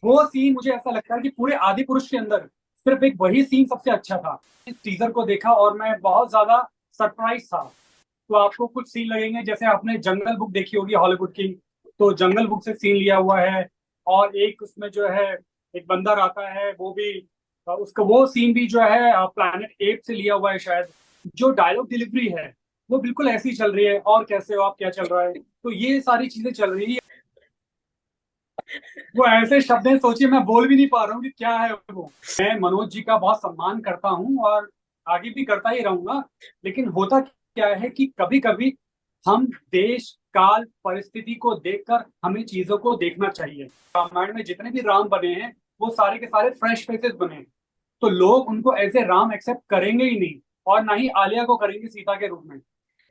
वो सीन मुझे ऐसा लगता है कि पूरे आदि पुरुष के अंदर सिर्फ एक वही सीन सबसे अच्छा था। इस टीजर को देखा और मैं बहुत ज्यादा सरप्राइज था। तो आपको कुछ सीन लगेंगे जैसे आपने जंगल बुक देखी होगी हॉलीवुड की, तो जंगल बुक से सीन लिया हुआ है। और एक उसमें जो है एक बंदर आता है, वो भी उसका वो सीन भी जो है प्लैनेट एप से लिया हुआ है शायद। जो डायलॉग डिलीवरी है वो बिल्कुल ऐसी चल रही है, और कैसे हो आप, क्या चल रहा है, तो ये सारी चीजें चल रही है। वो ऐसे शब्द हैं, सोचिए मैं बोल भी नहीं पा रहा हूँ कि क्या है वो। मैं मनोज जी का बहुत सम्मान करता हूँ और आगे भी करता ही रहूंगा। लेकिन होता क्या है कि कभी कभी हम देश काल परिस्थिति को देखकर हमें चीजों को देखना चाहिए। रामायण में जितने भी राम बने हैं वो सारे के सारे फ्रेश फेसेस बने हैं। तो लोग उनको एज ए राम एक्सेप्ट करेंगे ही नहीं, और ना ही आलिया को करेंगे सीता के रूप में।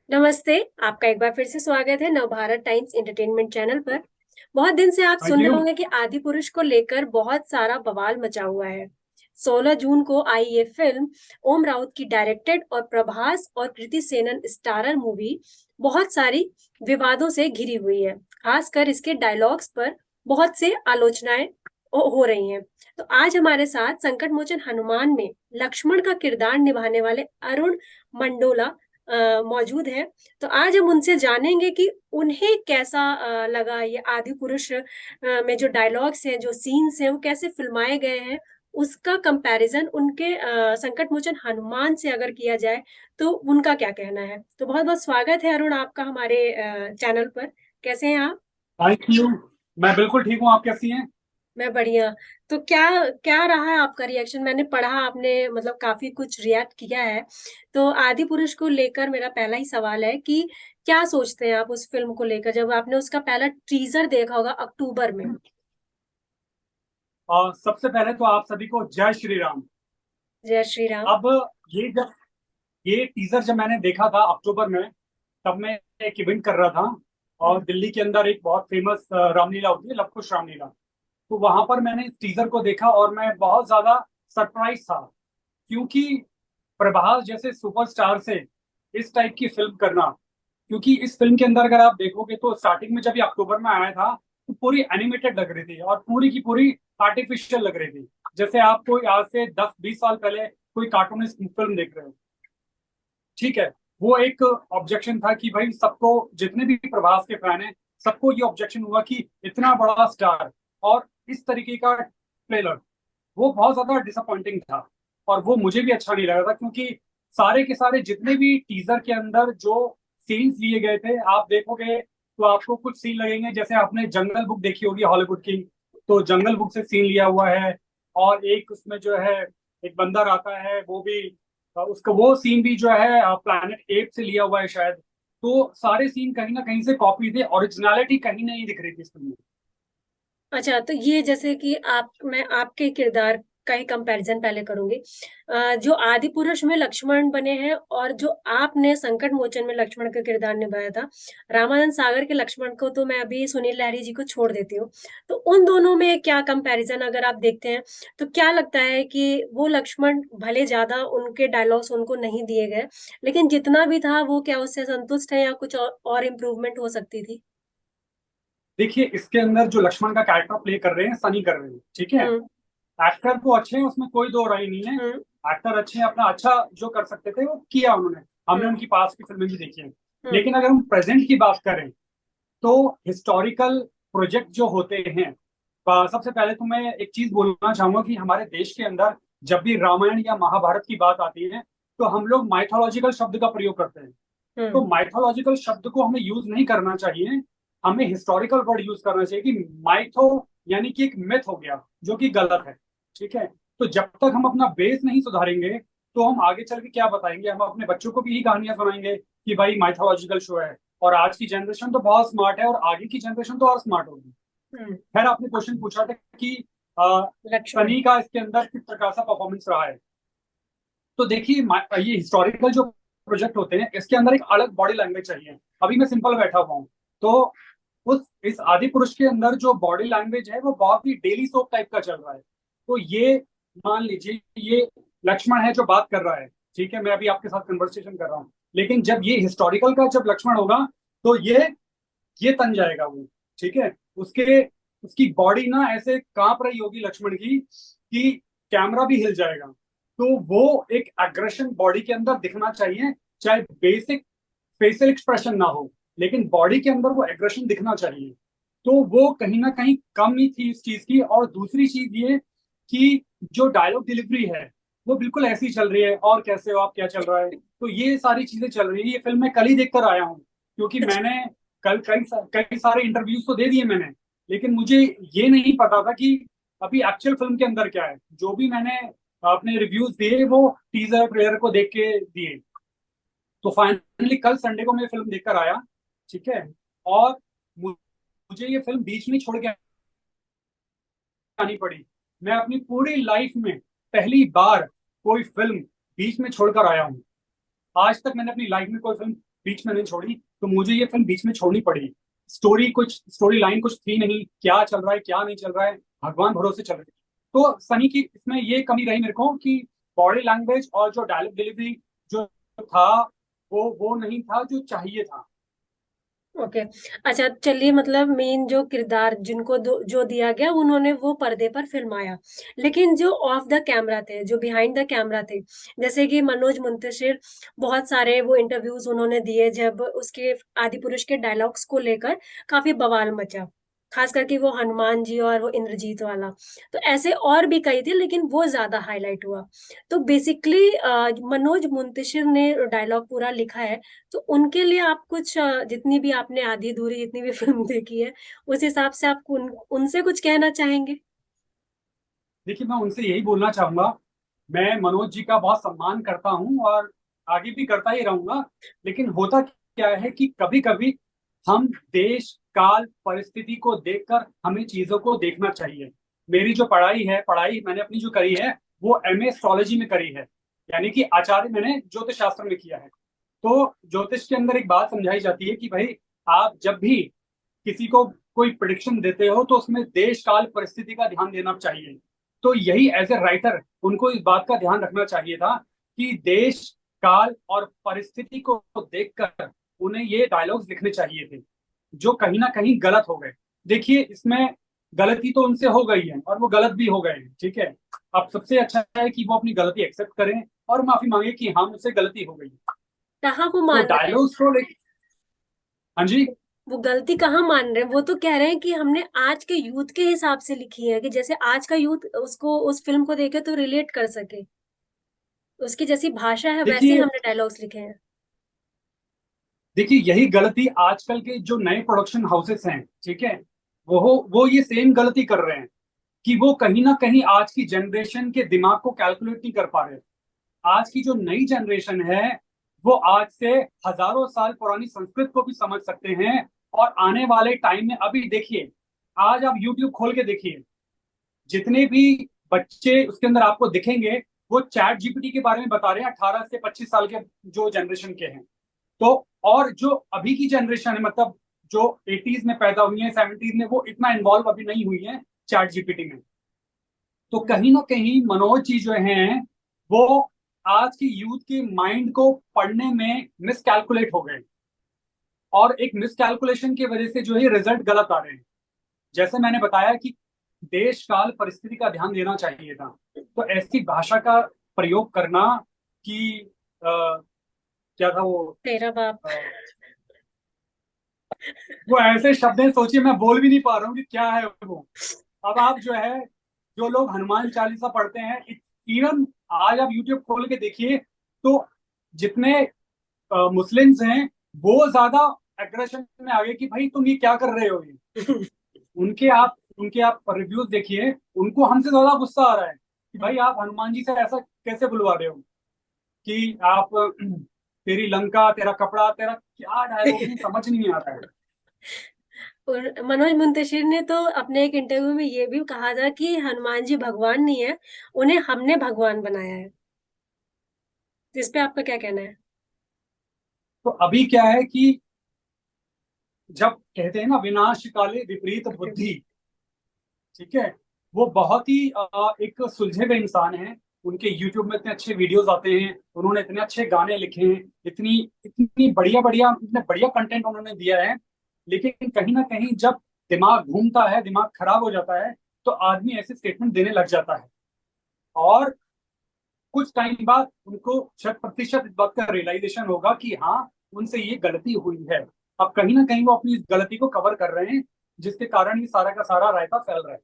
नमस्ते। आपका एक बार फिर से स्वागत है नवभारत टाइम्स एंटरटेनमेंट चैनल पर। बहुत दिन से आप थैंक सुन रहे यू। होंगे कि आदि पुरुष को लेकर बहुत सारा बवाल मचा हुआ है। 16 जून को आई ये फिल्म ओम राउत की डायरेक्टेड और प्रभास और कृति सेनन स्टारर मूवी बहुत सारी विवादों से घिरी हुई है। खासकर इसके डायलॉग्स पर बहुत से आलोचनाएं हो रही हैं। तो आज हमारे साथ संकट मोचन हनुमान में लक्ष्मण का किरदार निभाने वाले अरुण मंडोला मौजूद है। तो आज हम उनसे जानेंगे कि उन्हें कैसा लगा ये आदि पुरुष में जो डायलॉग्स हैं, जो सीन्स हैं, वो कैसे फिल्माए गए हैं। उसका कंपैरिजन उनके संकट मोचन हनुमान से अगर किया जाए तो उनका क्या कहना है। तो बहुत बहुत स्वागत है अरुण आपका हमारे चैनल पर। कैसे हैं आप? Thank you. मैं बिल्कुल ठीक हूँ, आप कैसी हैं? मैं बढ़िया। तो क्या क्या रहा है आपका रिएक्शन? मैंने पढ़ा आपने मतलब काफी कुछ रिएक्ट किया है। तो आदि पुरुष को लेकर मेरा पहला ही सवाल है कि क्या सोचते हैं आप उस फिल्म को लेकर जब आपने उसका पहला टीजर देखा होगा अक्टूबर में? और सबसे पहले तो आप सभी को जय श्री राम। जय श्री राम। अब ये जब ये टीजर जब मैंने देखा था अक्टूबर में, तब मैं एक इवेंट कर रहा था। हम्म। और दिल्ली के अंदर एक बहुत फेमस रामलीला होती है, लव कुश रामलीला। तो वहां पर मैंने इस टीजर को देखा और मैं बहुत ज्यादा सरप्राइज था। क्योंकि प्रभास जैसे सुपरस्टार से इस टाइप की फिल्म करना, क्योंकि इस फिल्म के अंदर अगर आप देखोगे तो स्टार्टिंग में जब ये अक्टूबर में आया था तो पूरी एनिमेटेड लग रही थी और पूरी की पूरी आर्टिफिशियल लग रही थी। जैसे आप कोई आज से 10-20 साल पहले कोई कार्टूनिस्ट फिल्म देख रहे हो। ठीक है। वो एक ऑब्जेक्शन था कि भाई सबको, जितने भी प्रभास के फैन हैं, सबको ये ऑब्जेक्शन हुआ कि इतना बड़ा स्टार और इस तरीके का ट्रेलर, वो बहुत ज्यादा डिसअपॉइंटिंग था। और वो मुझे भी अच्छा नहीं लगा था, क्योंकि सारे के सारे जितने भी टीजर के अंदर जो सीन्स लिए गए थे आप देखोगे तो आपको कुछ सीन लगेंगे जैसे आपने जंगल बुक देखी होगी हॉलीवुड की, तो जंगल बुक से सीन लिया हुआ है। और एक उसमें जो है एक बंदर आता है, वो भी उसका वो सीन भी जो है प्लैनेट एप से लिया हुआ है शायद। तो सारे सीन कहीं ना कहीं से कॉपी थे, ओरिजिनलिटी कहीं नहीं दिख रही थी इस फिल्म में। अच्छा, तो ये जैसे कि आप मैं आपके किरदार का ही कंपैरिजन पहले करूंगी। जो आदि पुरुष में लक्ष्मण बने हैं और जो आपने संकट मोचन में लक्ष्मण का किरदार निभाया था, रामानंद सागर के लक्ष्मण को तो मैं अभी सुनील लहरी जी को छोड़ देती हूँ। तो उन दोनों में क्या कंपैरिजन अगर आप देखते हैं तो क्या लगता है कि वो लक्ष्मण भले ज्यादा उनके डायलॉग्स उनको नहीं दिए गए, लेकिन जितना भी था वो क्या उससे संतुष्ट है या कुछ और इम्प्रूवमेंट हो सकती थी? देखिए, इसके अंदर जो लक्ष्मण का कैरेक्टर प्ले कर रहे हैं सनी कर रहे हैं, ठीक है। हम्म। एक्टर तो अच्छे हैं, उसमें कोई दो राय नहीं है। हम्म। एक्टर अच्छे हैं, अपना अच्छा जो कर सकते थे वो किया उन्होंने। हमने हम्म। उनकी पास की फिल्में भी देखी हैं। हम्म। लेकिन अगर हम प्रेजेंट की बात करें तो हिस्टोरिकल प्रोजेक्ट जो होते हैं, सबसे पहले तो मैं एक चीज बोलना चाहूंगा कि हमारे देश के अंदर जब भी रामायण या महाभारत की बात आती है तो हम लोग माइथोलॉजिकल शब्द का प्रयोग करते हैं। तो हम्म। माइथोलॉजिकल शब्द को हमें यूज नहीं करना चाहिए। हमें हिस्टोरिकल वर्ड यूज करना चाहिए कि माइथो यानी कि एक मिथ हो गया, जो कि गलत है। ठीक है। तो जब तक हम अपना बेस नहीं सुधारेंगे तो हम आगे चल के क्या बताएंगे, हम अपने बच्चों को भी यही कहानियां सुनाएंगे कि भाई माइथोलॉजिकल शो है। और आज की जनरेशन तो बहुत स्मार्ट है और आगे की जनरेशन तो और स्मार्ट होगी। हम्म। खैर, आपने क्वेश्चन पूछा था कि अ, लक्ष्मण। सनी का इसके अंदर किस प्रकार का परफॉर्मेंस रहा है। तो देखिए, ये हिस्टोरिकल जो प्रोजेक्ट होते हैं इसके अंदर एक अलग बॉडी लैंग्वेज चाहिए। अभी मैं सिंपल बैठा हुआ हूँ, तो उस इस आदि पुरुष के अंदर जो बॉडी लैंग्वेज है वो बहुत ही डेली सोप टाइप का चल रहा है। तो ये मान लीजिए ये लक्ष्मण है जो बात कर रहा है। ठीक है, मैं अभी आपके साथ कन्वर्सेशन कर रहा हूँ। लेकिन जब ये हिस्टोरिकल का जब लक्ष्मण होगा तो ये तन जाएगा वो। ठीक है। उसके उसकी बॉडी ना ऐसे कांप रही होगी लक्ष्मण की कि कैमरा भी हिल जाएगा। तो वो एक एग्रेशन बॉडी के अंदर दिखना चाहिए, चाहे बेसिक फेशियल एक्सप्रेशन ना हो, लेकिन बॉडी के अंदर वो एग्रेशन दिखना चाहिए। तो वो कहीं ना कहीं कमी थी इस चीज की। और दूसरी चीज ये कि जो डायलॉग डिलीवरी है वो बिल्कुल ऐसी चल रही है, और कैसे हो आप, क्या चल रहा है, तो ये सारी चीजें चल रही है। ये फिल्म मैं कल ही देखकर आया हूँ, क्योंकि मैंने कल कई सारे इंटरव्यूज तो दे दिए मैंने, लेकिन मुझे ये नहीं पता था कि अभी एक्चुअल फिल्म के अंदर क्या है। जो भी मैंने अपने रिव्यूज दिए वो टीजर ट्रेलर को देख के दिए। तो फाइनली कल संडे को मैं फिल्म देखकर आया, ठीक है। और मुझे ये फिल्म बीच में छोड़ के आनी पड़ी। मैं अपनी पूरी लाइफ में पहली बार कोई फिल्म बीच में छोड़कर आया हूँ। आज तक मैंने अपनी लाइफ में कोई फिल्म बीच में नहीं छोड़ी, तो मुझे ये फिल्म बीच में छोड़नी पड़ी। स्टोरी लाइन कुछ थी नहीं, क्या चल रहा है क्या नहीं चल रहा है, भगवान भरोसे चल रही है। तो सनी की इसमें ये कमी रही मेरे को कि बॉडी लैंग्वेज और जो डायलॉग डिलीवरी जो था वो नहीं था जो चाहिए था। ओके। अच्छा, चलिए, मतलब मेन जो किरदार जिनको जो दिया गया उन्होंने वो पर्दे पर फिल्माया, लेकिन जो ऑफ द कैमरा थे, जो बिहाइंड द कैमरा थे, जैसे कि मनोज मुंतशिर, बहुत सारे वो इंटरव्यूज उन्होंने दिए जब उसके आदि पुरुष के डायलॉग्स को लेकर काफी बवाल मचा, खास करके वो हनुमान जी और वो इंद्रजीत वाला। तो ऐसे और भी कई थे, लेकिन वो ज्यादा हाईलाइट हुआ। तो बेसिकली मनोज मुंतशिर ने डायलॉग पूरा लिखा है, तो उनके लिए आप कुछ जितनी भी आपने आधी अधूरी जितनी भी फिल्म देखी है, उस हिसाब से आप उनसे कुछ कहना चाहेंगे? देखिए, मैं उनसे यही बोलना चाहूंगा, मैं मनोज जी का बहुत सम्मान करता हूँ और आगे भी करता ही रहूंगा। लेकिन होता क्या है कि कभी कभी हम देश काल परिस्थिति को देखकर हमें चीजों को देखना चाहिए। मेरी जो पढ़ाई मैंने अपनी जो करी है वो एमए एस्ट्रोलॉजी में करी है, यानी कि आचार्य मैंने ज्योतिष शास्त्र में किया है। तो ज्योतिष के अंदर एक बात समझाई जाती है कि भाई, आप जब भी किसी को कोई प्रिडिक्शन देते हो तो उसमें देश काल परिस्थिति का ध्यान देना चाहिए। तो यही एज ए राइटर उनको इस बात का ध्यान रखना चाहिए था कि देश काल और परिस्थिति को देखकर उन्हें ये डायलॉग्स लिखने चाहिए थे, जो कहीं ना कहीं गलत हो गए। देखिए, इसमें गलती तो उनसे हो गई है और वो गलत भी हो गए हैं, ठीक है। अब सबसे अच्छा है कि वो अपनी गलती एक्सेप्ट करें और माफी मांगे कि हाँ, मुझसे गलती हो गई। कहाँ वो तो मान रहे हैं? डायलॉग्स को हाँ जी। वो गलती कहाँ मान रहे हैं? वो तो कह रहे हैं कि हमने आज के यूथ के हिसाब से लिखी है, कि जैसे आज का यूथ उसको उस फिल्म को देखे तो रिलेट कर सके, उसकी जैसी भाषा है वैसे देखिए हमने डायलॉग्स लिखे हैं। देखिए यही गलती आजकल के जो नए प्रोडक्शन हाउसेस हैं, ठीक है, वो ये सेम गलती कर रहे हैं कि वो कहीं ना कहीं आज की जनरेशन के दिमाग को कैलकुलेट नहीं कर पा रहे। आज की जो नई जनरेशन है वो आज से हजारों साल पुरानी संस्कृत को भी समझ सकते हैं। और आने वाले टाइम में अभी देखिए, आज आप यूट्यूब खोल के देखिए, जितने भी बच्चे उसके अंदर आपको दिखेंगे वो चैट जीपीटी के बारे में बता रहे हैं, 18 से 25 साल के जो जनरेशन के हैं। तो और जो अभी की जनरेशन है, मतलब जो 80s में पैदा हुई है, 70s में, वो इतना इन्वॉल्व अभी नहीं हुई है चैट जीपीटी में। तो कहीं ना कहीं मनोज जी जो हैं वो आज की यूथ के माइंड को पढ़ने में मिसकैलकुलेट हो गए, और एक मिसकैलकुलेशन की वजह से जो है रिजल्ट गलत आ रहे हैं। जैसे मैंने बताया कि देश काल परिस्थिति का ध्यान देना चाहिए था, तो ऐसी भाषा का प्रयोग करना कि क्या था वो, तेरा बाप। अ, वो ऐसे शब्द हैं, सोचिए मैं बोल भी नहीं पा रहा हूँ कि क्या है वो। अब आप जो है, जो लोग हनुमान चालीसा पढ़ते हैं, इवन आज आप यूट्यूब खोल के देखिए तो जितने मुस्लिम्स हैं वो ज्यादा एग्रेशन में आ गए कि भाई तुम ये क्या कर रहे हो ये। उनके आप रिव्यूज देखिए, उनको हमसे ज्यादा गुस्सा आ रहा है कि भाई आप हनुमान जी से ऐसा कैसे बुलवा रहे हो, कि आप तेरी लंका तेरा कपड़ा तेरा, क्या डायलॉग में समझ नहीं आ रहा है। और मनोज मुंतशिर ने तो अपने एक इंटरव्यू में ये भी कहा था कि हनुमान जी भगवान नहीं है, उन्हें हमने भगवान बनाया है। तो इस पे आपका क्या कहना है? तो अभी क्या है कि जब कहते हैं ना, विनाश काले विपरीत बुद्धि, ठीक है, वो बहुत ही एक सुलझे हुए इंसान हैं। उनके यूट्यूब में इतने अच्छे वीडियोस आते हैं, उन्होंने इतने अच्छे गाने लिखे हैं, इतनी इतनी बढ़िया बढ़िया, इतने बढ़िया कंटेंट उन्होंने दिया है। लेकिन कहीं ना कहीं जब दिमाग घूमता है, दिमाग खराब हो जाता है, तो आदमी ऐसे स्टेटमेंट देने लग जाता है। और कुछ टाइम बाद उनको 100% इस बात का रियलाइजेशन होगा कि हाँ, उनसे ये गलती हुई है। अब कहीं ना कहीं वो अपनी इस गलती को कवर कर रहे हैं, जिसके कारण ये सारा का सारा रायता फैल रहा है।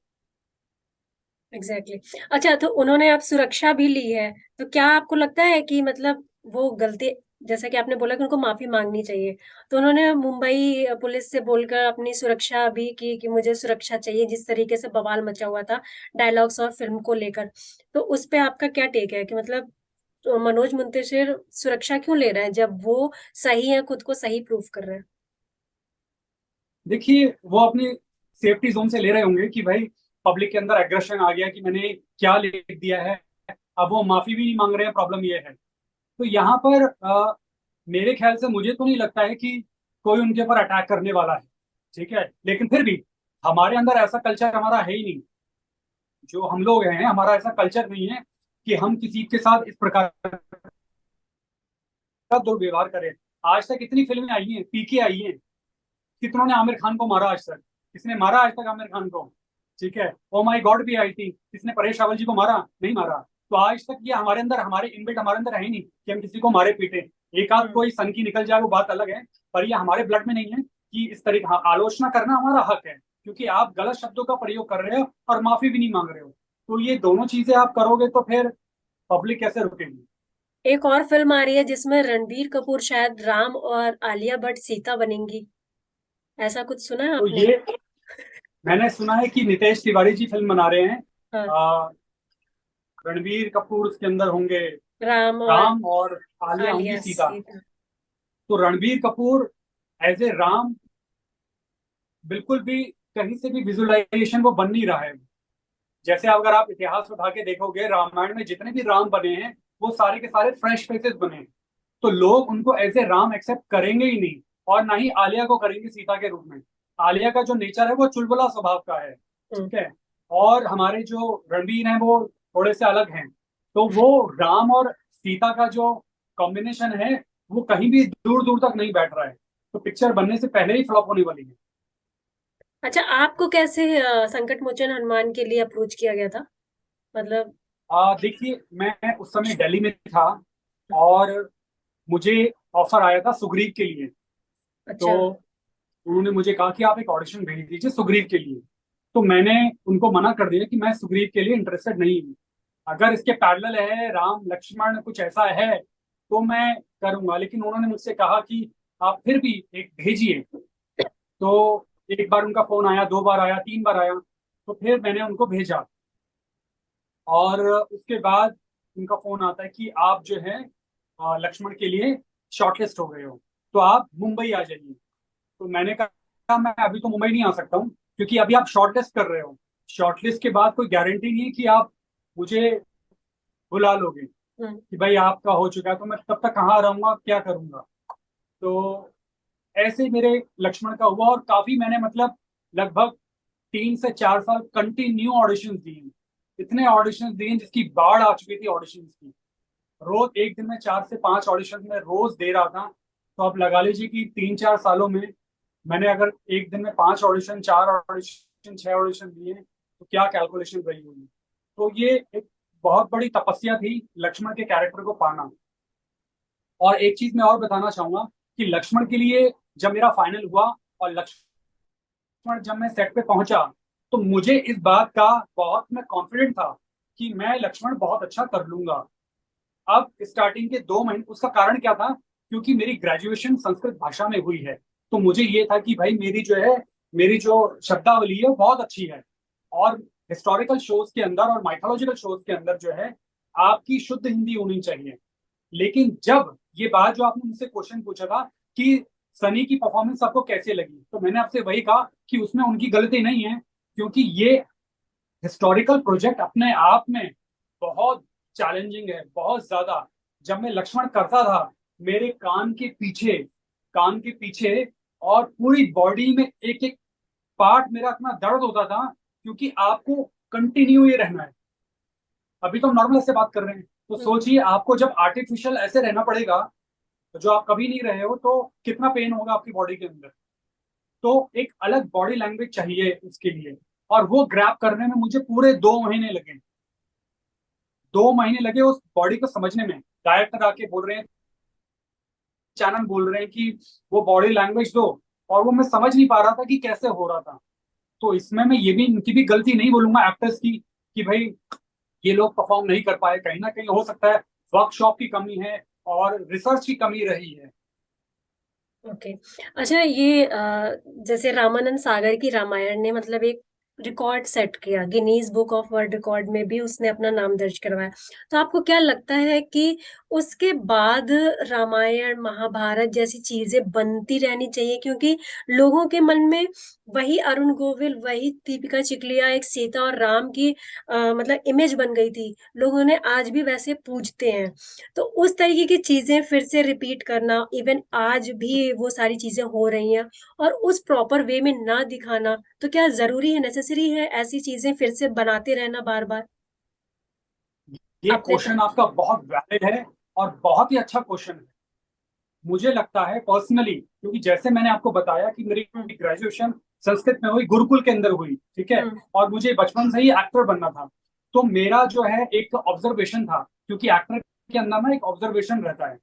Exactly exactly. अच्छा, तो उन्होंने अब सुरक्षा भी ली है, तो क्या आपको लगता है कि मतलब वो गलती, जैसा कि आपने बोला कि उनको माफी मांगनी चाहिए, तो उन्होंने मुंबई पुलिस से बोलकर अपनी सुरक्षा भी की कि मुझे सुरक्षा चाहिए, जिस तरीके से बवाल मचा हुआ था डायलॉग्स और फिल्म को लेकर, तो उस पे आपका क्या टेक है कि मतलब तो मनोज मुंतशिर सुरक्षा क्यों ले रहे हैं जब वो सही है, खुद को सही प्रूव कर रहे हैं? देखिए, वो अपनी सेफ्टी जोन से ले रहे होंगे कि भाई पब्लिक के अंदर एग्रेशन आ गया कि मैंने क्या लिख दिया है। अब वो माफी भी नहीं मांग रहे हैं, प्रॉब्लम ये है। तो यहाँ पर मेरे ख्याल से मुझे तो नहीं लगता है कि कोई उनके ऊपर अटैक करने वाला है। ठीक है, लेकिन फिर भी हमारे अंदर ऐसा कल्चर हमारा है ही नहीं। जो हम लोग हैं, हमारा ऐसा कल्चर नहीं है कि हम किसी के साथ इस प्रकार का दुर्व्यवहार करें। आज तक इतनी फिल्में आई हैं, पीके आई हैं, कितनों ने आमिर खान को मारा आज तक? किसने मारा आज तक आमिर खान को? ठीक है, ओ माई गॉड भी आई थी, किसने परेश रावल जी को मारा? नहीं मारा। तो आज तक ये हमारे अंदर, हमारे इनबिल्ट हमारे अंदर है ही नहीं कि हम किसी को मारे पीटे। एक आध हम्म। कोई सन की निकल जाए वो बात अलग है, पर ये हमारे ब्लड में नहीं है कि इस तरीके। हाँ, आलोचना करना हमारा हक है, क्योंकि आप गलत शब्दों का प्रयोग कर रहे हो और माफी भी नहीं मांग रहे हो। तो ये दोनों चीजें आप करोगे तो फिर पब्लिक कैसे रुकेगी? एक और फिल्म आ रही है जिसमें रणबीर कपूर शायद राम और आलिया भट्ट सीता बनेंगी, ऐसा कुछ सुना है तो आपने? ये मैंने सुना है कि नितेश तिवारी जी फिल्म बना रहे हैं। हाँ। रणबीर कपूर उसके अंदर होंगे, राम और राम, और आलिया होंगी आलिया सीता। सीता। तो रणबीर कपूर एज ए राम बिल्कुल भी कहीं से भी विजुअलाइजेशन वो बन नहीं रहा है। जैसे अगर आप इतिहास उठा के देखोगे, रामायण में जितने भी राम बने हैं वो सारे के सारे फ्रेश फेसेस बने हैं। तो लोग उनको एज ए राम एक्सेप्ट करेंगे ही नहीं, और ना ही आलिया को करेंगे सीता के रूप में। आलिया का जो नेचर है वो चुलबुला स्वभाव का है। हम्म। ठीक है, और हमारे जो रणबीर हैं वो थोड़े से अलग हैं। तो वो राम और सीता का जो कॉम्बिनेशन है वो कहीं भी दूर दूर तक नहीं बैठ रहा है। तो पिक्चर बनने से पहले ही फ्लॉप होने वाली है। अच्छा, आपको कैसे संकट मोचन हनुमान के लिए अप्रोच किया गया था, मतलब? देखिए, मैं उस समय दिल्ली में था, और मुझे ऑफर आया था सुग्रीव के लिए। तो अच्छा। उन्होंने मुझे कहा कि आप एक ऑडिशन भेज दीजिए सुग्रीव के लिए। तो मैंने उनको मना कर दिया कि मैं सुग्रीव के लिए इंटरेस्टेड नहीं हूँ। अगर इसके पैरेलल है राम लक्ष्मण कुछ ऐसा है तो मैं करूंगा, लेकिन उन्होंने मुझसे कहा कि आप फिर भी एक भेजिए। तो एक बार उनका फोन आया, दो बार आया, तीन बार आया, तो फिर मैंने उनको भेजा। और उसके बाद उनका फोन आता है कि आप जो है लक्ष्मण के लिए शॉर्टलिस्ट हो गए हो, तो आप मुंबई आ जाइए। तो मैंने कहा मैं अभी तो मुंबई नहीं आ सकता हूँ, क्योंकि अभी आप शॉर्टलिस्ट कर रहे हो। शॉर्टलिस्ट के बाद कोई गारंटी नहीं है कि आप मुझे बुला लोगे, हम्म। कि भाई आपका हो चुका है, तो मैं तब तक कहाँ रहूंगा, क्या करूंगा। तो ऐसे मेरे लक्ष्मण का हुआ, और काफी मैंने मतलब लगभग 3 से 4 साल कंटिन्यू ऑडिशन दिए। इतने ऑडिशन दिए जिसकी बाढ़ आ चुकी थी ऑडिशन की। रोज एक दिन में 4 से 5 ऑडिशन में रोज दे रहा था। तो आप लगा लीजिए कि 3 4 सालों में मैंने अगर एक दिन में 5 ऑडिशन, 4 ऑडिशन, 6 ऑडिशन दिए, तो क्या कैलकुलेशन रही होगी। तो ये एक बहुत बड़ी तपस्या थी लक्ष्मण के कैरेक्टर को पाना। और एक चीज मैं और बताना चाहूंगा कि लक्ष्मण के लिए जब मेरा फाइनल हुआ और लक्ष्मण जब मैं सेट पे पहुंचा, तो मुझे इस बात का बहुत, मैं कॉन्फिडेंट था कि मैं लक्ष्मण बहुत अच्छा कर लूंगा। अब स्टार्टिंग के 2 महीने, उसका कारण क्या था? क्योंकि मेरी ग्रेजुएशन संस्कृत भाषा में हुई है। तो मुझे ये था कि भाई मेरी जो शब्दावली है वो बहुत अच्छी है। और हिस्टोरिकल शोज के अंदर और माइथोलॉजिकल शोज के अंदर जो है आपकी शुद्ध हिंदी होनी चाहिए। लेकिन जब ये बात जो आपने मुझसे क्वेश्चन पूछा था कि सनी की परफॉर्मेंस आपको कैसे लगी, तो मैंने आपसे वही कहा कि उसमें उनकी गलती नहीं है, क्योंकि ये हिस्टोरिकल प्रोजेक्ट अपने आप में बहुत चैलेंजिंग है, बहुत ज्यादा। जब मैं लक्ष्मण करता था, मेरे कान के पीछे और पूरी बॉडी में एक एक पार्ट मेरा इतना दर्द होता था, क्योंकि आपको कंटिन्यू ये रहना है। अभी तो हम नॉर्मल से बात कर रहे हैं, तो हम्म। सोचिए आपको जब आर्टिफिशियल ऐसे रहना पड़ेगा, जो आप कभी नहीं रहे हो, तो कितना पेन होगा आपकी बॉडी के अंदर। तो एक अलग बॉडी लैंग्वेज चाहिए उसके लिए, और वो ग्रैप करने में मुझे पूरे 2 महीने लगे। 2 महीने लगे उस बॉडी को समझने में। डायरेक्टर आके बोल रहे हैं, चैनल बोल रहे हैं कि वो बॉडी लैंग्वेज दो, और वो मैं समझ नहीं पा रहा था कि कैसे हो रहा था। तो इसमें मैं ये भी, इनकी भी गलती नहीं बोलूंगा एक्टर्स की, कि भाई ये लोग परफॉर्म नहीं कर पाए। कहीं ना कहीं हो सकता है वर्कशॉप की कमी है और रिसर्च की कमी रही है। ओके। अच्छा, ये जैसे रामानंद सागर की रामायण ने मतलब एक रिकॉर्ड सेट किया, Guinness book of world record में भी उसने अपना नाम दर्ज करवाया। तो आपको क्या लगता है कि उसके बाद रामायण महाभारत जैसी चीजें बनती रहनी चाहिए? क्योंकि लोगों के मन में वही अरुण गोविल, वही दीपिका चिखलिया, एक सीता और राम की मतलब इमेज बन गई थी। लोग उन्हें आज भी वैसे पूजते हैं। तो उस तरीके की चीजें फिर से रिपीट करना, इवन आज भी वो सारी चीजें हो रही हैं और उस प्रॉपर वे में ना दिखाना, तो क्या जरूरी है, नेसेसरी है ऐसी चीजें फिर से बनाते रहना बार बार ये अपने क्वेश्चन आपका बहुत वैलिड है और बहुत ही अच्छा क्वेश्चन है। मुझे लगता है पर्सनली, क्योंकि जैसे मैंने आपको बताया कि मेरी हम्म। ग्रेजुएशन संस्कृत में हुई, गुरुकुल के अंदर हुई, ठीक है, हम्म। और मुझे बचपन से ही एक्टर बनना था। तो मेरा जो है एक ऑब्जर्वेशन था, क्योंकि एक्टर के अंदर ना एक ऑब्जर्वेशन रहता है,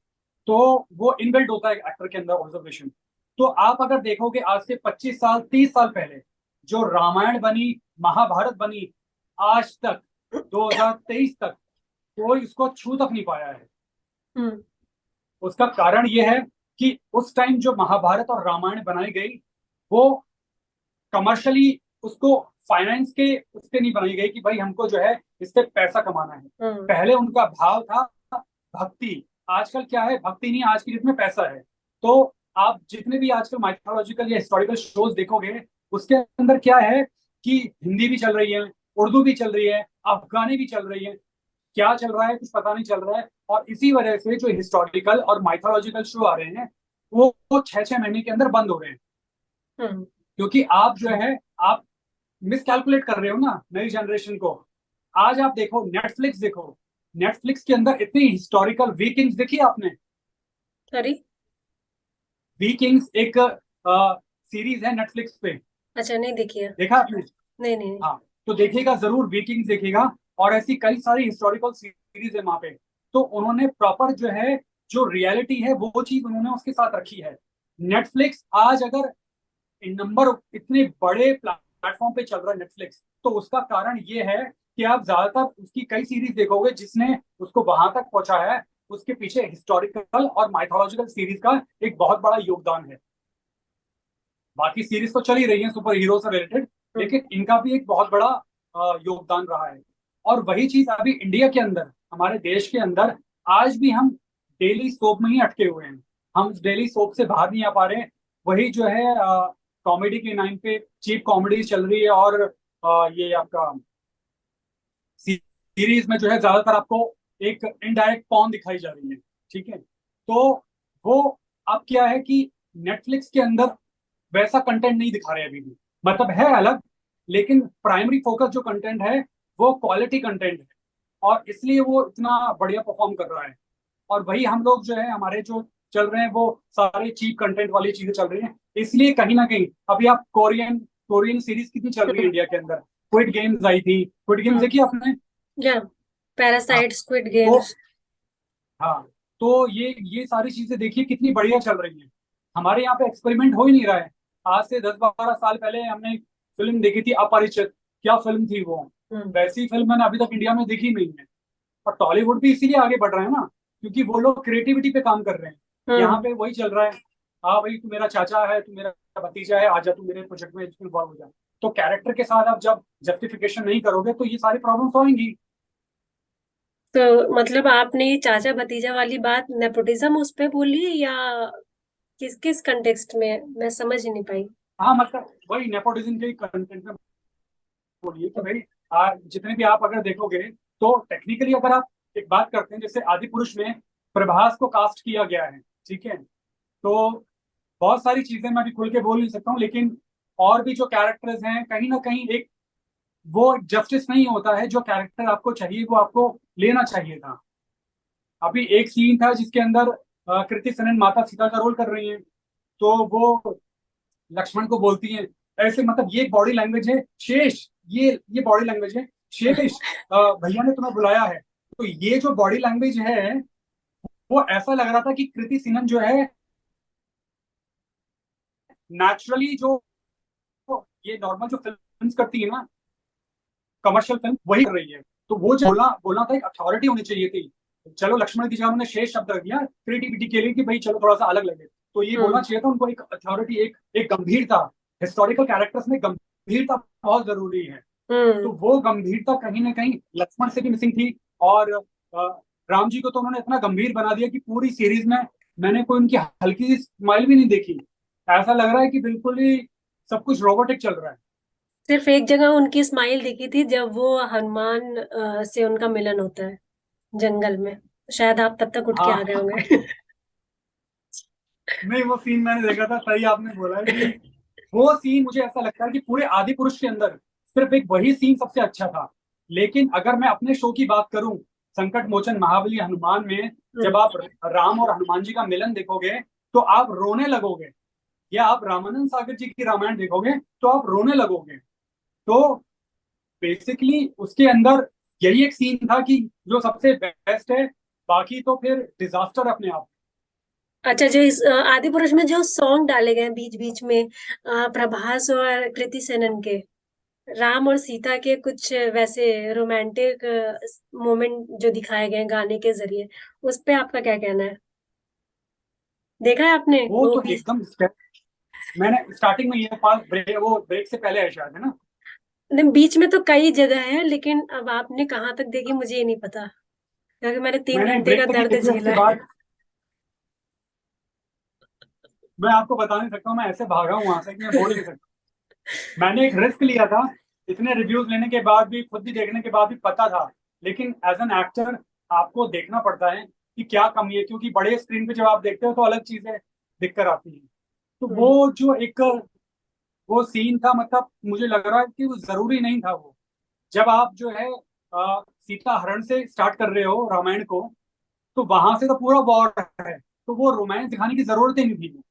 तो वो इनबिल्ट होता है एक्टर के अंदर ऑब्जर्वेशन। तो आप अगर देखोगे आज से 25 साल 30 साल पहले जो रामायण बनी, महाभारत बनी, आज तक 2023 तक कोई इसको छू तक नहीं पाया है। हम्म। उसका कारण ये है कि उस टाइम जो महाभारत और रामायण बनाई गई, वो कमर्शियली, उसको फाइनेंस के उससे नहीं बनाई गई कि भाई हमको जो है इससे पैसा कमाना है। हम्म। पहले उनका भाव था भक्ति। आजकल क्या है, भक्ति नहीं, आज की डेट में पैसा है। तो आप जितने भी आजकल माइथोलॉजिकल या हिस्टोरिकल शोज देखोगे, उसके अंदर क्या है कि हिंदी भी चल रही है, उर्दू भी चल रही है, अफगानी भी चल रही है, क्या चल रहा है कुछ पता नहीं चल रहा है। और इसी वजह से जो हिस्टोरिकल और माइथोलॉजिकल शो आ रहे हैं, वो 6 6 महीने के अंदर बंद हो रहे हैं। हम्म। क्योंकि आप जो है, आप मिस कैलकुलेट कर रहे हो ना नई जनरेशन को। आज आप देखो, नेटफ्लिक्स देखो, नेटफ्लिक्स के अंदर इतनी हिस्टोरिकल वीकिंग्स देखी आपने? सॉरी। वीकिंग्स एक सीरीज है नेटफ्लिक्स पे, अच्छा, नहीं देखिए। देखा आपने? नहीं, नहीं, नहीं। हाँ, तो देखिएगा जरूर, वीकिंग्स देखिएगा। और ऐसी कई सारी हिस्टोरिकल सीरीज है वहां पे। तो उन्होंने प्रॉपर जो है, जो रियलिटी है वो चीज उन्होंने उसके साथ रखी है। नेटफ्लिक्स आज अगर नंबर इतने बड़े प्लेटफॉर्म पे चल रहा है नेटफ्लिक्स, तो उसका कारण ये है कि आप ज्यादातर उसकी कई सीरीज देखोगे जिसने उसको वहां तक पहुंचाया है, उसके पीछे हिस्टोरिकल और माइथोलॉजिकल सीरीज का एक बहुत बड़ा योगदान है। बाकी सीरीज तो चल ही रही है सुपर हीरो से रिलेटेड, हम्म। लेकिन इनका भी एक बहुत बड़ा योगदान रहा है। और वही चीज अभी इंडिया के अंदर, हमारे देश के अंदर, आज भी हम डेली सोप में ही अटके हुए हैं। हम डेली सोप से बाहर नहीं आ पा रहे हैं। वही जो है कॉमेडी के नाम पे चीप कॉमेडी चल रही है, और ये आपका सीरीज में जो है ज्यादातर आपको एक इनडायरेक्ट पॉन दिखाई जा रही है, ठीक है। तो वो अब क्या है कि नेटफ्लिक्स के अंदर वैसा कंटेंट नहीं दिखा रहे अभी भी, मतलब है अलग, लेकिन प्राइमरी फोकस जो कंटेंट है वो क्वालिटी कंटेंट है, और इसलिए वो इतना बढ़िया परफॉर्म कर रहा है। और वही हम लोग जो है, हमारे जो चल रहे हैं वो सारे चीप कंटेंट वाली चीजें चल रही हैं। इसलिए कहीं ना कहीं अभी आप कोरियन कोरियन सीरीज कितनी चल रही है हम्म। इंडिया के अंदर। क्विड गेम्स आई थी, क्विड गेम्स हम्म। देखी आपने? या हाँ। पैरासाइट, स्क्विड तो गेम्स। हाँ, तो ये सारी चीजें देखिए कितनी बढ़िया चल रही हैं। हमारे यहाँ पे एक्सपेरिमेंट हो ही नहीं रहा है। आज से 10 12 साल पहले हमने फिल्म देखी थी अपरिचित, क्या फिल्म थी वो। हम्म। वैसी फिल्म मैंने अभी तक इंडिया में देखी नहीं है। और टॉलीवुड भी इसीलिए आगे बढ़ रहा है ना, क्योंकि वो लोग क्रिएटिविटी पे काम कर रहे हैं। यहाँ हम्म। पे वही चल रहा है, हाँ भाई तू मेरा चाचा है, तू मेरा भतीजा है, आजा तू मेरे प्रोजेक्ट में इन्वॉल्व हो जा। तो कैरेक्टर के साथ आप जब जस्टिफिकेशन नहीं करोगे तो ये सारी प्रॉब्लम्स आएंगी। तो मतलब आपने ये चाचा भतीजा वाली बात नेपोटिज्म उस पे बोली या किस किस कंटेक्स्ट में, मैं समझ ही नहीं पाई। हाँ, मतलब वही नेपोटिज्म के कंटेंट में बोलिए कि भाई जितने भी आप अगर देखोगे, तो टेक्निकली अगर आप एक बात करते हैं, जैसे आदि पुरुष में प्रभास को कास्ट किया गया है, ठीक है, तो बहुत सारी चीजें मैं अभी खुल के बोल नहीं सकता हूँ, लेकिन और भी जो कैरेक्टर्स हैं कहीं ना कहीं एक वो जस्टिस नहीं होता है। जो कैरेक्टर आपको चाहिए वो आपको लेना चाहिए था। अभी एक सीन था जिसके अंदर कृति सेनन माता सीता का रोल कर रही हैं, तो वो लक्ष्मण को बोलती हैं ऐसे, मतलब ये बॉडी लैंग्वेज है शेष, ये बॉडी लैंग्वेज है शेष, भैया ने तुम्हें बुलाया है। तो ये जो बॉडी लैंग्वेज है वो ऐसा लग रहा था कि कृति सिनन जो है नेचुरली जो ये नॉर्मल जो फिल्म करती है ना, कमर्शियल फिल्म वही कर रही है। तो वो जो बोलना बोलना था, एक अथॉरिटी होनी चाहिए थी। चलो लक्ष्मण की जगह उन्होंने शेष शब्द रख दिया क्रिएटिविटी के लिए कि भाई चलो थोड़ा सा अलग लगे, तो ये बोलना चाहिए था उनको, एक अथॉरिटी, एक गंभीरता। हिस्टोरिकल कैरेक्टर्स में गंभीरता बहुत जरूरी है। तो वो गंभीरता कहीं ना कहीं लक्ष्मण से भी मिसिंग थी। और राम जी को तो उन्होंने इतना गंभीर बना दिया कि पूरी सीरीज में मैंने कोई उनकी हल्की सी स्माइल भी नहीं देखी। ऐसा लग रहा है कि बिल्कुल ही सब कुछ रोबोटिक चल रहा है। सिर्फ एक जगह उनकी स्माइल दिखी थी, जब वो हनुमान से उनका मिलन होता है जंगल में। शायद आप तब तक उठ के आ गए हाँ होंगे। नहीं, वो सीन मैंने देखा था, सही आपने बोला है कि वो सीन मुझे ऐसा लगता है कि पूरे आदि पुरुष के अंदर सिर्फ एक वही सीन सबसे अच्छा था। लेकिन अगर मैं अपने शो की बात करूं, संकट मोचन महाबली हनुमान में, जब आप राम और हनुमान जी का मिलन देखोगे तो आप रोने लगोगे। या आप रामानंद सागर जी की रामायण देखोगे तो आप रोने लगोगे। तो बेसिकली उसके अंदर यही एक सीन था कि जो सबसे बेस्ट है, बाकी तो फिर डिजास्टर अपने आप। अच्छा, जो इस आदि पुरुष में जो सॉन्ग डाले गए हैं बीच बीच में, प्रभास और कृति सेनन के, राम और सीता के कुछ वैसे रोमांटिक मोमेंट जो दिखाए गए हैं गाने के जरिए, उस पे आपका क्या कहना है? देखा है आपने वो वो तो बीच? एकदम मैंने स्टार्टिंग में ये पास ब्रेक, वो ब्रेक से पहले है शायद, है ना? नहीं, बीच में तो कई जगह है, लेकिन अब आपने कहाँ तक देखी मुझे ये नहीं पता, क्योंकि मैंने तीन मैंने घंटे का ब्रेक तक ही दर्द देखी, उसके झेला है। बाद मैं आपको बता नहीं सकता हूँ, मैं ऐसे भागा हूँ वहां से कि मैं बोल नहीं सकता। मैंने एक रिस्क लिया था, इतने रिव्यूज लेने के बाद भी, खुद भी देखने के बाद भी पता था। लेकिन एज एन एक्टर आपको देखना पड़ता है कि क्या कमी है, क्योंकि बड़े स्क्रीन पे जब आप देखते हो तो अलग चीजें दिखकर आती हैं। तो हम्म। वो जो एक वो सीन था, मतलब मुझे लग रहा है कि वो जरूरी नहीं था वो। जब आप जो है सीता हरण से स्टार्ट कर रहे हो रामायण को, तो वहां से तो पूरा वॉर है, तो वो रोमांस दिखाने की जरूरत ही नहीं थी।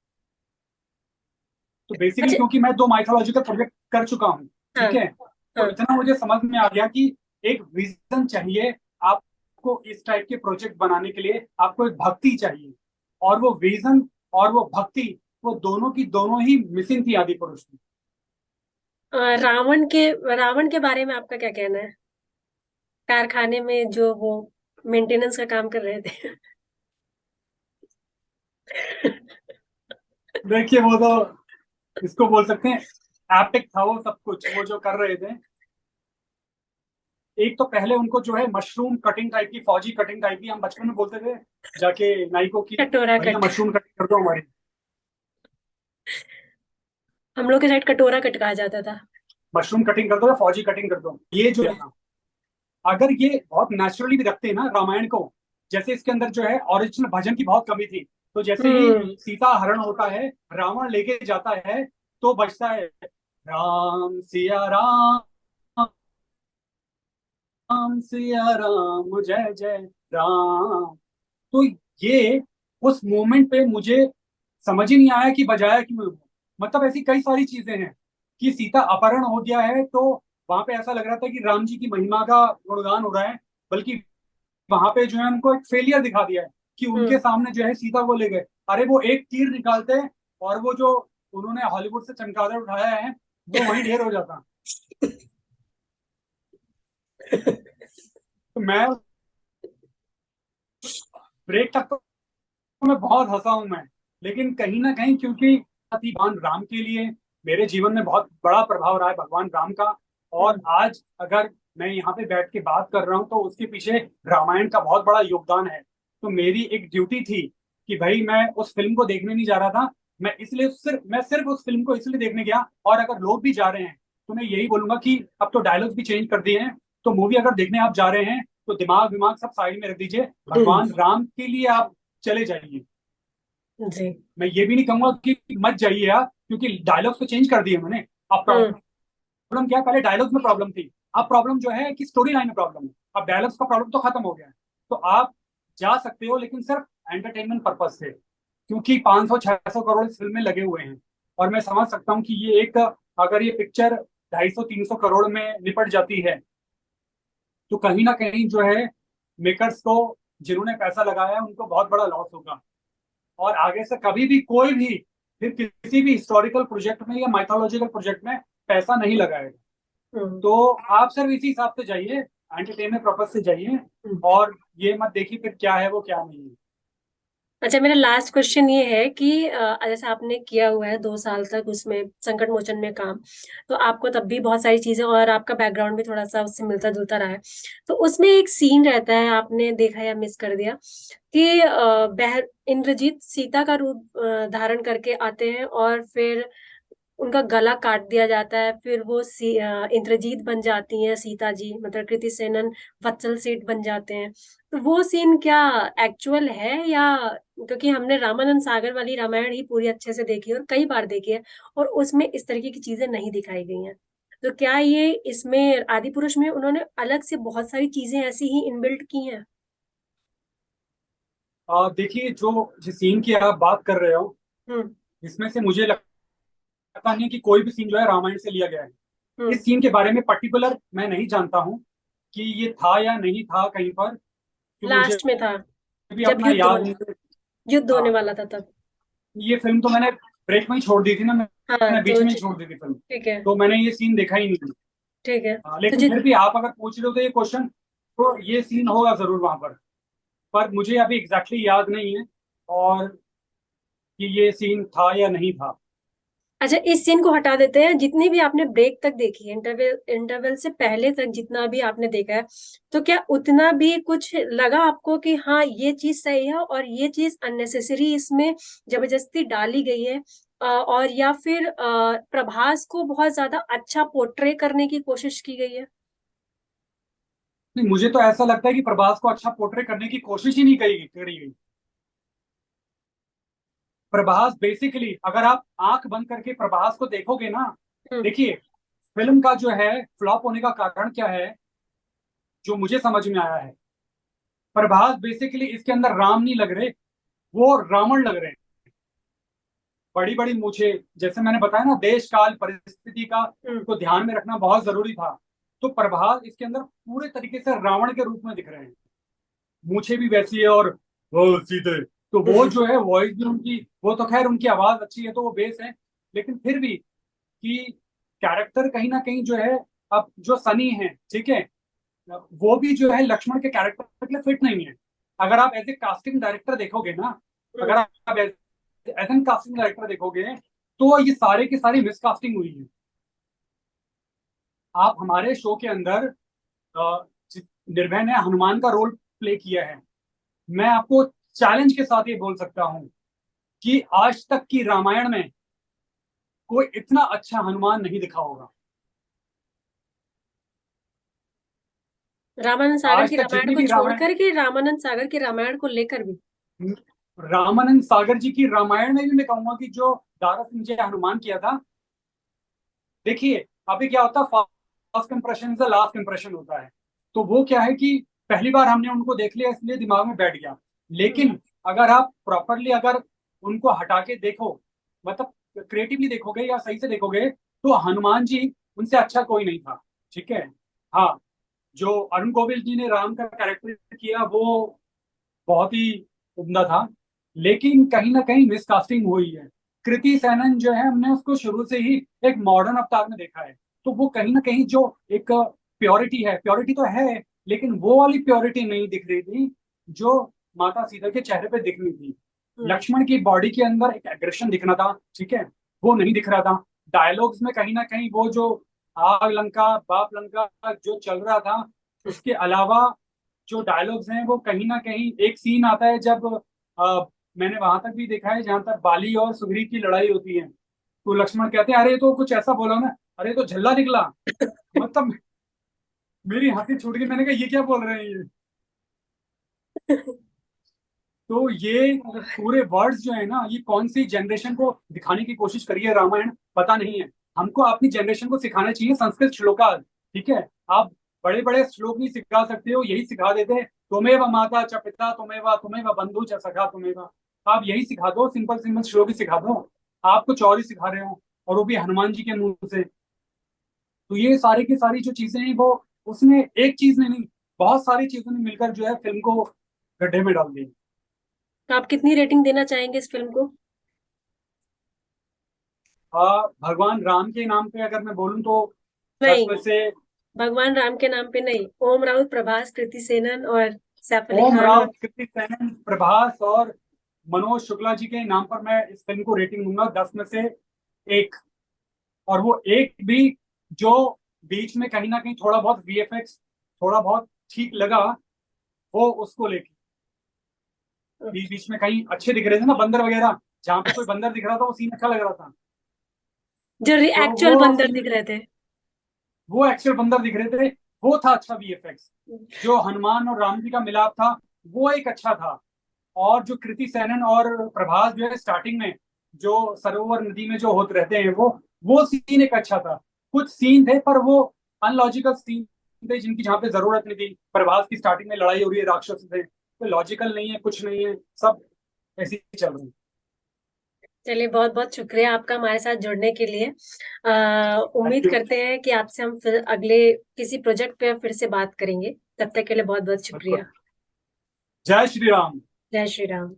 तो बेसिकली अच्छा। क्योंकि मैं 2 माइथोलॉजिकल प्रोजेक्ट कर चुका हूँ, हाँ। ठीक है, तो हाँ। इतना मुझे समझ में आ गया कि एक विजन चाहिए आपको, इस टाइप के प्रोजेक्ट बनाने के लिए आपको एक भक्ति चाहिए। और वो विजन और वो भक्ति, वो दोनों की दोनों ही मिसिंग थी आदि पुरुष में। रावण के बारे में आपका क्या कहना है? कारखाने में जो वो मेंटेनेंस का काम कर रहे थे। देखिए वो तो इसको बोल सकते हैं एपिक था वो सब कुछ, वो जो कर रहे थे। एक तो पहले उनको जो है मशरूम कटिंग टाइप की, फौजी कटिंग टाइप की, हम बचपन में बोलते थे जाके नाइको की, कटोरा भैया कट। मशरूम कटिंग कर दो हमारी। हम लोग के साइड कटोरा कट कहा जाता था। मशरूम कटिंग कर दो या फौजी कटिंग कर दो, ये जो है ना, अगर ये बहुत नेचुरली भी रखते हैं ना रामायण को, जैसे इसके अंदर जो है ओरिजिनल भजन की बहुत कमी थी। तो जैसे ही हम्म। सीता हरण होता है, रावण लेके जाता है, तो बजता है राम सिया राम, राम सिया राम जय जय राम। तो ये उस मोमेंट पे मुझे समझ ही नहीं आया कि बजाया क्यों है। मतलब ऐसी कई सारी चीजें हैं कि सीता अपहरण हो गया है, तो वहां पे ऐसा लग रहा था कि राम जी की महिमा का गुणगान हो रहा है, बल्कि वहां पे जो है उनको एक फेलियर दिखा दिया है कि हम्म। उनके सामने जो है सीता को ले गए। अरे वो एक तीर निकालते हैं और वो जो उन्होंने हॉलीवुड से चमगादड़ उठाया है वो वहीं ढेर हो जाता। तो मैं ब्रेक तक तो मैं बहुत हंसा हूं मैं। लेकिन कहीं ना कहीं क्योंकि भगवान राम के लिए मेरे जीवन में बहुत बड़ा प्रभाव रहा है भगवान राम का। और हम्म। आज अगर मैं यहाँ पे बैठ के बात कर रहा हूँ तो उसके पीछे रामायण का बहुत बड़ा योगदान है। तो मेरी एक ड्यूटी थी कि भाई मैं उस फिल्म को देखने नहीं जा रहा था, मैं सिर्फ उस फिल्म को इसलिए देखने गया। और अगर लोग भी जा रहे हैं तो मैं यही बोलूंगा कि अब तो डायलॉग्स भी चेंज कर दिए हैं। तो मूवी अगर देखने आप जा रहे हैं तो दिमाग विमाग सब साइड में रख दीजिए, भगवान राम के लिए आप चले जाइए। जी। मैं ये भी नहीं कहूंगा कि मत जाइए आप, क्योंकि डायलॉग्स तो चेंज कर दिए उन्होंने। अब हम्म। प्रॉब्लम क्या है, पहले डायलॉग्स में प्रॉब्लम थी, अब प्रॉब्लम जो है कि स्टोरी लाइन में प्रॉब्लम है। अब डायलॉग्स का प्रॉब्लम तो खत्म हो गया है। तो आप जा सकते हो, लेकिन सिर्फ एंटरटेनमेंट पर्पज से, क्योंकि 500-600 करोड़ इस फिल्म में लगे हुए हैं। और मैं समझ सकता हूँ कि ये एक, अगर ये पिक्चर 250-300 करोड़ में निपट जाती है तो कहीं ना कहीं जो है मेकर्स को, जिन्होंने पैसा लगाया है, उनको बहुत बड़ा लॉस होगा। और आगे से कभी भी कोई भी फिर किसी भी हिस्टोरिकल प्रोजेक्ट में या माइथोलॉजिकल प्रोजेक्ट में पैसा नहीं लगाएगा। हम्म। तो आप सिर्फ इसी हिसाब से जाइए, एंटरटेनमेंट पर्पज से जाइए, और ये मत देखिए फिर क्या है वो क्या नहीं है। अच्छा, मेरा लास्ट क्वेश्चन ये है कि जैसे आपने किया हुआ है 2 साल तक उसमें संकट मोचन में काम, तो आपको तब भी बहुत सारी चीजें और आपका बैकग्राउंड भी थोड़ा सा उससे मिलता जुलता रहा है। तो उसमें एक सीन रहता है, आपने देखा या मिस कर दिया, कि इंद्रजीत सीता का रूप धारण करके आते हैं और फिर उनका गला काट दिया जाता है, फिर वो इंद्रजीत बन जाती हैं सीता जी, मतलब कृति सेनन वत्सल सेठ बन जाते हैं। तो वो सीन क्या एक्चुअल है, या क्योंकि हमने रामानंद सागर वाली रामायण ही पूरी अच्छे से देखी है और कई बार देखी है, और उसमें इस तरीके की चीजें नहीं दिखाई गई हैं। तो क्या ये इसमें आदि पुरुष में उन्होंने अलग से बहुत सारी चीजें ऐसी ही इनबिल्ट की हैं? देखिए, जो जिस सीन की आप बात कर रहे हो, हम्म। इसमें से मुझे लगता नहीं है कि कोई भी सीन जो है रामायण से लिया गया है। हम्म। इस सीन के बारे में पर्टिकुलर मैं नहीं जानता हूँ कि ये था या नहीं था कहीं पर, क्योंकि मुझे लास्ट में था, भी जब अपना याद नहीं है। युद्ध होने हाँ, वाला था तब। ये फिल्म तो मैंने ब्रेक में ही छोड़ दी थी ना, हाँ मैंने बीच तो में ही छोड़ दी थी फिल्म। ठीक है। तो मैंने ये सीन देखा ही नहीं। ठीक है। हाँ, तो लेकिन फिर भी आप अगर पूछ रहे हो तो ये क्वेश्चन, तो ये सीन होगा जरूर वहां पर मुझे अभी एग्जैक्टली याद नहीं है और कि ये सीन था या नहीं था। अच्छा, इस सीन को हटा देते हैं, जितनी भी आपने ब्रेक तक देखी है, इंटरवल इंटरवल से पहले तक जितना भी आपने देखा है, तो क्या उतना भी कुछ लगा आपको कि हाँ ये चीज सही है और ये चीज अननेसेसरी इसमें जबरदस्ती डाली गई है, और या फिर प्रभास को बहुत ज्यादा अच्छा पोर्ट्रे करने की कोशिश की गई है? नहीं, मुझे तो ऐसा लगता है कि प्रभास को अच्छा पोर्ट्रे करने की कोशिश ही नहीं करी गई। प्रभास बेसिकली, अगर आप आंख बंद करके प्रभास को देखोगे ना, हम्म। देखिए, फिल्म का जो है फ्लॉप होने का कारण क्या है, जो मुझे समझ में आया है, प्रभास बेसिकली इसके अंदर राम नहीं लग रहे, वो रावण लग रहे हैं। बड़ी बड़ी मूछे, जैसे मैंने बताया ना, देश काल परिस्थिति का हम्म। को ध्यान में रखना बहुत जरूरी था। तो प्रभास इसके अंदर पूरे तरीके से रावण के रूप में दिख रहे हैं। मूछे भी वैसी है और वो सीधे, तो वो जो है वॉइस भी उनकी, वो तो खैर उनकी आवाज अच्छी है तो वो बेस है, लेकिन फिर भी कि कैरेक्टर कहीं ना कहीं जो है, अब जो सनी है, ठीक है, वो भी जो है लक्ष्मण के कैरेक्टर के लिए फिट नहीं है। अगर आप एज ए कास्टिंग डायरेक्टर देखोगे ना, अगर हम्म। आप एज एन कास्टिंग डायरेक्टर देखोगे, तो ये सारे की सारी मिसकास्टिंग हुई है। आप हमारे शो के अंदर निर्भय ने हनुमान का रोल प्ले किया है। मैं आपको चैलेंज के साथ ये बोल सकता हूं कि आज तक की रामायण में कोई इतना अच्छा हनुमान नहीं दिखा होगा। रामानंद सागर आज की तक रामायण जितनी को भी छोड़ रामायण, करके रामानंद सागर की रामायण को लेकर भी। रामानंद सागर जी की रामायण में भी मैं कहूंगा कि जो दारा सिंह जी ने हनुमान किया था, देखिए, अभी क्या होता है, फर्स्ट इंप्रेशन से लास्ट इंप्रेशन होता है। तो वो क्या है कि पहली बार हमने उनको देख लिया इसलिए दिमाग में बैठ गया। हम्म। लेकिन अगर आप प्रॉपरली अगर उनको हटा के देखो, मतलब क्रिएटिवली देखोगे या सही से देखोगे, तो हनुमान जी उनसे अच्छा कोई नहीं था। ठीक है। हाँ, जो अरुण गोविल जी ने राम का कैरेक्टर किया वो बहुत ही उम्दा था, लेकिन कहीं ना कहीं मिसकास्टिंग हुई है। कृति सेनन जो है, हमने उसको शुरू से ही एक मॉडर्न अवतार में देखा है, तो वो कहीं ना कहीं जो एक प्योरिटी है, प्योरिटी तो है, लेकिन वो वाली प्योरिटी नहीं दिख रही थी जो माता सीता के चेहरे पे दिखनी थी। हम्म। लक्ष्मण की बॉडी के अंदर एक एग्रेशन दिखना था, ठीक है, वो नहीं दिख रहा था। डायलॉग्स में कहीं ना कहीं वो जो आग लंका बाप लंका जो चल रहा था, उसके अलावा जो डायलॉग्स हैं वो कहीं ना कहीं, एक सीन आता है जब मैंने वहां तक भी देखा है जहां तक बाली और सुग्रीव की लड़ाई होती है, तो लक्ष्मण कहते हैं, अरे तो कुछ ऐसा बोला ना, अरे तो झल्ला निकला। मतलब मेरी हंसी छूट गई, मैंने कहा ये क्या बोल रहे हैं ये। तो ये पूरे वर्ड्स जो है ना, ये कौन सी जनरेशन को दिखाने की कोशिश करी है रामायण, पता नहीं है। हमको अपनी जनरेशन को सिखाना चाहिए संस्कृत श्लोका, ठीक है। आप बड़े बड़े श्लोक नहीं सिखा सकते हो, यही सिखा देते हैं, तुम्हें माता च पिता तुम्हें बंधु च सखा तुम्हें। आप यही सिखा दो, सिंपल सिंपल श्लोक ही सिखा दो। आपको चौरी सिखा रहे हो, और वो भी हनुमान जी के मुंह से। तो ये सारी की सारी जो चीजें हैं वो, उसने एक चीज ने नहीं, बहुत सारी चीजों ने मिलकर जो है फिल्म को गड्ढे में डाल दी। तो आप कितनी रेटिंग देना चाहेंगे इस फिल्म को? भगवान राम के नाम पे अगर मैं बोलूं तो दस नहीं, में से भगवान राम के नाम पे नहीं, ओम राउत, प्रभास, कृति सेनन और सैफ अली ओम खान और राव, कृति सेनन, प्रभास और मनोज शुक्ला जी के नाम पर मैं इस फिल्म को रेटिंग दूंगा 10 में से 1। और वो एक भी जो बीच में कहीं ना कहीं थोड़ा बहुत वीएफएक्स थोड़ा बहुत ठीक लगा, वो उसको लेके बीच बीच में कहीं अच्छे दिख रहे थे ना बंदर वगैरह, जहाँ पे कोई बंदर दिख रहा था वो सीन अच्छा लग रहा था। जो तो एक्चुअल बंदर दिख रहे थे। वो एक्चुअल बंदर दिख रहे थे, वो था अच्छा वीएफएक्स। जो हनुमान और राम जी का मिलाप था, वो एक अच्छा था। और जो कृति सेनन और प्रभास जो है स्टार्टिंग में जो सरोवर नदी में जो होते रहते हैं, वो सीन एक अच्छा था। कुछ सीन थे पर वो अनलॉजिकल सीन थे, जिनकी जहाँ पे जरूरत नहीं थी। प्रभास की स्टार्टिंग में लड़ाई हो रही है राक्षस से, तो लॉजिकल नहीं है, कुछ नहीं है, सब ऐसे ही चल रही है। चलिए, बहुत बहुत शुक्रिया आपका हमारे साथ जुड़ने के लिए। थैंक उम्मीद यू। करते हैं कि आपसे हम फिर अगले किसी प्रोजेक्ट पे फिर से बात करेंगे। तब तक के लिए बहुत बहुत बिल्कुल। शुक्रिया। जय श्री राम। जय श्री राम।